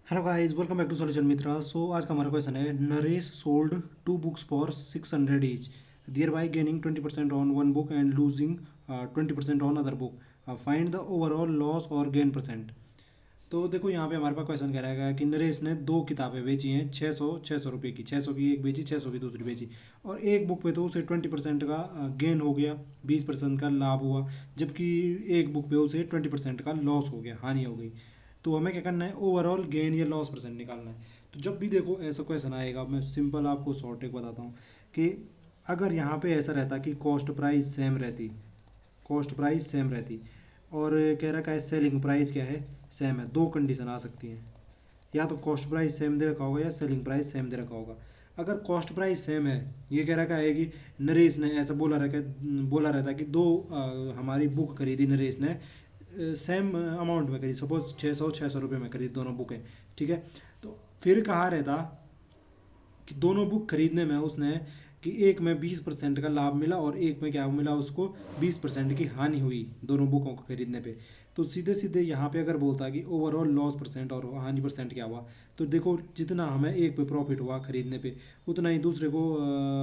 Hello guys, welcome back to solution Mitra. सो आज का हमारा क्वेश्चन है, Naresh sold two books for 600 each, thereby gaining 20% on one book and losing 20% on other book. Find the overall loss और gain percent. तो देखो यहाँ पे हमारे पास क्वेश्चन कह रहा है कि नरेश ने दो किताबें बेची हैं 600 रुपये की। 600 की एक बेची, 600 की दूसरी बेची, और एक बुक पे तो उसे 20% का गेन हो गया, 20% का लाभ हुआ, जबकि एक बुक पे उसे 20% का लॉस हो गया, हानि हो गई। तो हमें क्या करना है, ओवरऑल गेन या लॉस परसेंट निकालना है। तो जब भी देखो ऐसा क्वेश्चन आएगा, मैं सिंपल आपको शॉर्ट ट्रिक बताता हूँ कि अगर यहाँ पे ऐसा रहता कि कॉस्ट प्राइस सेम रहती, कॉस्ट प्राइस सेम रहती, और कह रहा है सेलिंग प्राइस क्या है, सेम है, दो कंडीशन आ सकती हैं, या तो कॉस्ट प्राइस सेम दे रखा होगा या सेलिंग प्राइस सेम दे रखा होगा। अगर कॉस्ट प्राइस सेम है, ये कह रखा है कि नरेश ने ऐसा बोला रहता कि दो हमारी बुक खरीदी नरेश ने, सेम अमाउंट में खरीदी, सपोज 600 रुपये में खरीदी दोनों बुकें, ठीक है। तो फिर कहा रहता कि दोनों बुक खरीदने में उसने कि एक में 20% का लाभ मिला और एक में क्या मिला, उसको 20% की हानि हुई दोनों बुकों को खरीदने पे। तो सीधे सीधे यहाँ पे अगर बोलता कि ओवरऑल लॉस परसेंट और हानि परसेंट क्या हुआ, तो देखो जितना हमें एक पे प्रॉफिट हुआ खरीदने पे, उतना ही दूसरे को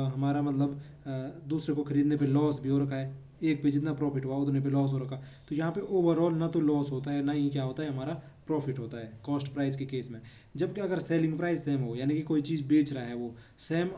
हमारा मतलब दूसरे को खरीदने पे लॉस भी हो रखा है। एक पे जितना प्रॉफिट हुआ उतने पे लॉस हो रखा। तो यहाँ पे ओवरऑल ना तो लॉस होता है, ना ही क्या होता है, हमारा प्रॉफिट होता है कॉस्ट प्राइस के केस में। जबकि अगर सेलिंग प्राइस सेम हो, यानी कि कोई चीज़ बेच रहा है, वो सेम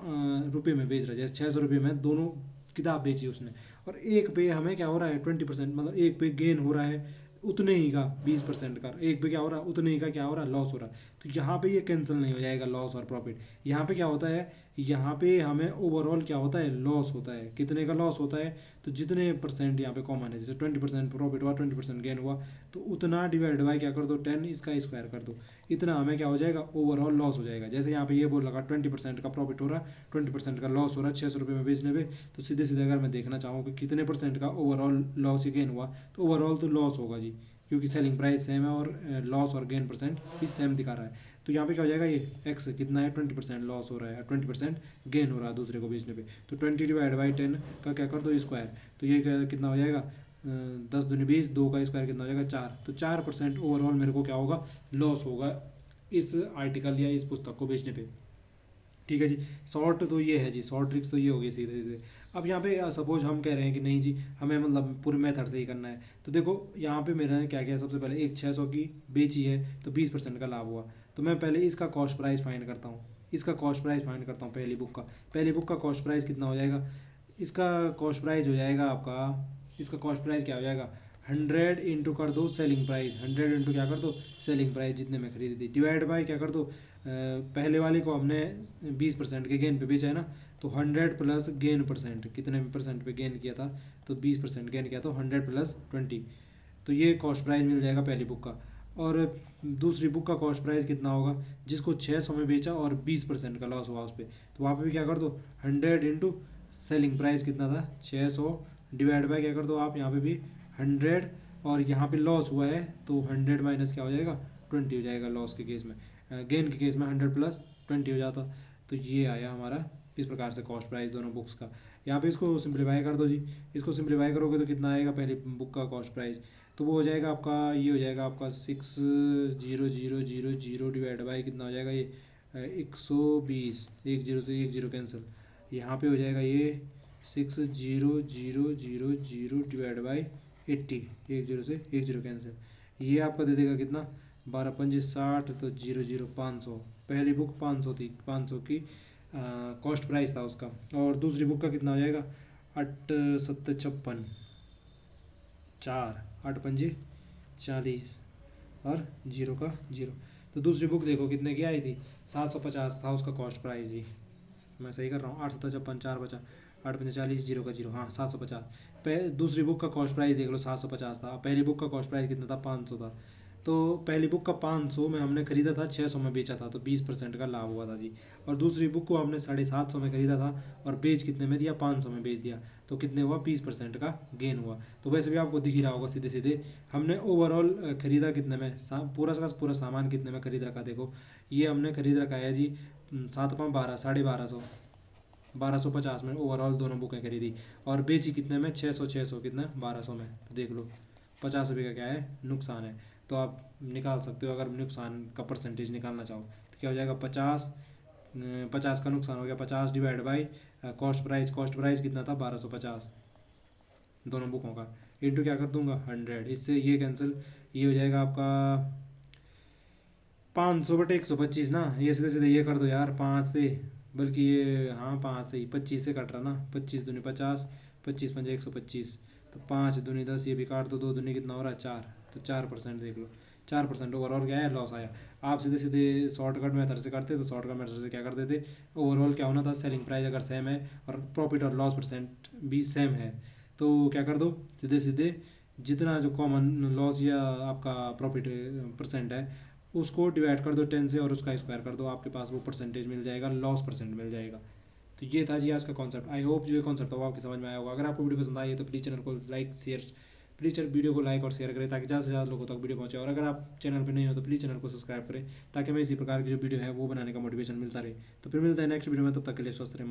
रुपये में बेच रहा है, जैसे 600 रुपये में दोनों किताब बेची उसने, और एक पे हमें क्या हो रहा है 20%, मतलब एक पे गेन हो रहा है उतने ही का 20% का, एक पे क्या हो रहा है उतने ही का क्या हो रहा है, लॉस हो रहा है। तो यहाँ पे ये कैंसिल नहीं हो जाएगा लॉस और प्रॉफिट। यहाँ पे क्या होता है, यहाँ पे हमें ओवरऑल क्या होता है, लॉस होता है। कितने का लॉस होता है, तो जितने परसेंट यहाँ पे कॉमन है, जैसे 20% प्रॉफिट हुआ, 20% गेन हुआ, तो उतना डिवाइड बाय क्या कर दो, 10, इसका स्क्वायर कर दो, इतना हमें क्या हो जाएगा, ओवरऑल लॉस हो जाएगा। जैसे यहाँ पे ये बोल लगा 20% का प्रॉफिट हो रहा है, 20% का लॉस हो रहा है 600 रुपये में बेचने पे। तो सीधे सीधे अगर मैं देखना चाहूँ कि कितने परसेंट का ओवरऑल लॉस या गेन हुआ, तो ओवरऑल तो लॉस होगा जी, क्योंकि सेलिंग प्राइस सेम है और लॉस और गेन परसेंट भी सेम दिखा रहा है। तो यहाँ पे क्या हो जाएगा, ये एक्स कितना है, 20% लॉस हो रहा है, 20% गेन हो रहा है दूसरे को बेचने पे। तो 20/10 का क्या कर दो, स्क्वायर। तो ये कितना हो जाएगा, 10 दूनी 20, दो का स्क्वायर कितना हो जाएगा, 4। तो 4% ओवरऑल मेरे को क्या होगा, लॉस होगा इस आर्टिकल या इस पुस्तक को बेचने पे। ठीक है जी। शॉर्ट तो ये है जी, शॉर्ट ट्रिक्स तो ये होगी सीधे सीधे। अब यहाँ पे सपोज हम कह रहे हैं कि नहीं जी, हमें मतलब पूरे मेथड से ही करना है। तो देखो यहाँ पे मेरा क्या क्या है, सबसे पहले एक 600 की बेची है तो 20% का लाभ हुआ। तो मैं पहले इसका कॉस्ट प्राइस फाइंड करता हूँ, इसका कॉस्ट प्राइस फाइंड करता हूँ पहली बुक का। पहली बुक का कॉस्ट प्राइस कितना हो जाएगा, इसका कॉस्ट प्राइस हो जाएगा आपका, इसका कॉस्ट प्राइस क्या हो जाएगा, 100 इंटू कर दो सेलिंग प्राइस, 100 इंटू क्या कर दो, सेलिंग प्राइस जितने में खरीदी थी, डिवाइड बाय क्या कर दो, पहले वाले को हमने 20% के गेन पे बेचा है ना, तो 100 प्लस गेन परसेंट, कितने परसेंट पे गेन किया था, तो 20% गेन किया, तो 100 + 20। तो ये कॉस्ट प्राइस मिल जाएगा पहली बुक का। और दूसरी बुक का कॉस्ट प्राइस कितना होगा, जिसको 600 में बेचा और 20% का लॉस हुआ उस पर, तो वहाँ पे भी क्या कर दो, 100 इंटू सेलिंग प्राइस कितना था 600, डिवाइड बाय क्या कर दो आप यहाँ पे भी 100, और यहाँ पे लॉस हुआ है तो 100 माइनस क्या हो जाएगा, 20 हो जाएगा लॉस के केस में। गेन के केस में 100 + 20 हो जाता। तो ये आया हमारा इस प्रकार से कॉस्ट प्राइस दोनों बुक्स का। यहाँ पे इसको सिंप्लीफाई कर दो जी, इसको सिंप्लीफाई करोगे तो कितना आएगा, पहले बुक का कॉस्ट प्राइस, तो वो हो जाएगा आपका, ये हो जाएगा आपका 600000 डिवाइड बाई कितना हो जाएगा ये, 120, एक जीरो से एक जीरो कैंसिल, यहाँ पे हो जाएगा ये 600000 डिवाइड बाई 80, एक जीरो से एक जीरो कैंसिल, ये आपका दे देगा कितना, 12×5 = 60, तो 00 500। पहली बुक 500 थी, 500 की कॉस्ट प्राइस था उसका, और दूसरी बुक का कितना हो जाएगा, 8×7 = 56, 4, 8×5 = 40, और जीरो का जीरो। तो दूसरी बुक देखो कितने की आई थी, 750 था उसका कॉस्ट प्राइस ही, मैं सही कर रहा हूँ, 8×7 = 4 बचा, 8×5 = 40, जीरो का जीरो, हाँ 750। दूसरी बुक का कॉस्ट प्राइस देख लो 750 था, पहली बुक का कॉस्ट प्राइस कितना था, 500 था। तो पहली बुक का 500 में हमने खरीदा था, 600 में बेचा था, तो 20% का लाभ हुआ था जी। और दूसरी बुक को हमने 750 में खरीदा था और बेच कितने में दिया, 500 में बेच दिया, तो कितने हुआ, 20% का गेन हुआ। तो वैसे भी आपको दिख ही रहा होगा सीधे सीधे, हमने ओवरऑल खरीदा कितने में, पूरा का पूरा सामान कितने में खरीद रखा, देखो ये हमने खरीद रखा है जी 7×5 = 12, 1250, 1250 में ओवरऑल दोनों बुकें खरीदी, और बेची कितने में, 600 600 कितना, 1200 में। तो देख लो 50 रुपये का क्या है, नुकसान है। तो आप निकाल सकते हो अगर नुकसान का परसेंटेज निकालना चाहो। तो क्या हो जाएगा 50 का नुकसान हो गया 50 डिवाइड बाई कॉस्ट प्राइस कितना था 1250 दोनों बुकों का इंटू क्या कर दूंगा 100। इससे ये कैंसिल, ये हो जाएगा आपका 500/125 ना। ये सीधे सीधे ये कर दो यार 5 से, बल्कि ये हाँ 5 से ही 25 से कट रहा ना, 25 दूनी 50, 25 पंजे 125, तो 5 दूनी 10, ये भी काट दो, 2 दूनी कितना हो रहा है 4, तो 4% देख लो 4% ओवरऑल क्या है लॉस आया। आप सीधे सीधे शॉर्टकट मेथड से करते तो शॉर्टकट मेथड से क्या कर देते, ओवरऑल क्या होना था सेलिंग प्राइस अगर सेम है और प्रॉफिट और लॉस परसेंट भी सेम है तो क्या कर दो सीधे सीधे जितना जो कॉमन लॉस या आपका प्रॉफिट परसेंट है उसको डिवाइड कर दो 10 से और उसका स्क्वायर कर दो, आपके पास वो परसेंटेज मिल जाएगा, लॉस परसेंट मिल जाएगा। तो ये था जी आज का कॉन्सेप्ट। आई होप जो ये कॉन्सेप्ट था वो आपकी समझ में आया होगा। अगर आपको वीडियो पसंद आई है तो प्लीज़ चैनल को लाइक शेयर प्लीज़ वीडियो को लाइक और शेयर करें ताकि ज़्यादा से ज़्यादा लोगों तक वीडियो पहुंचे। और अगर आप चैनल पर नहीं हो तो प्लीज़ चैनल को सब्सक्राइब करें ताकि हमें इसी प्रकार की जो वीडियो है वो बनाने का मोटिवेशन मिलता रहे। तो फिर मिलता है नेक्स्ट वीडियो में, तब तक के लिए स्वस्थ रहें।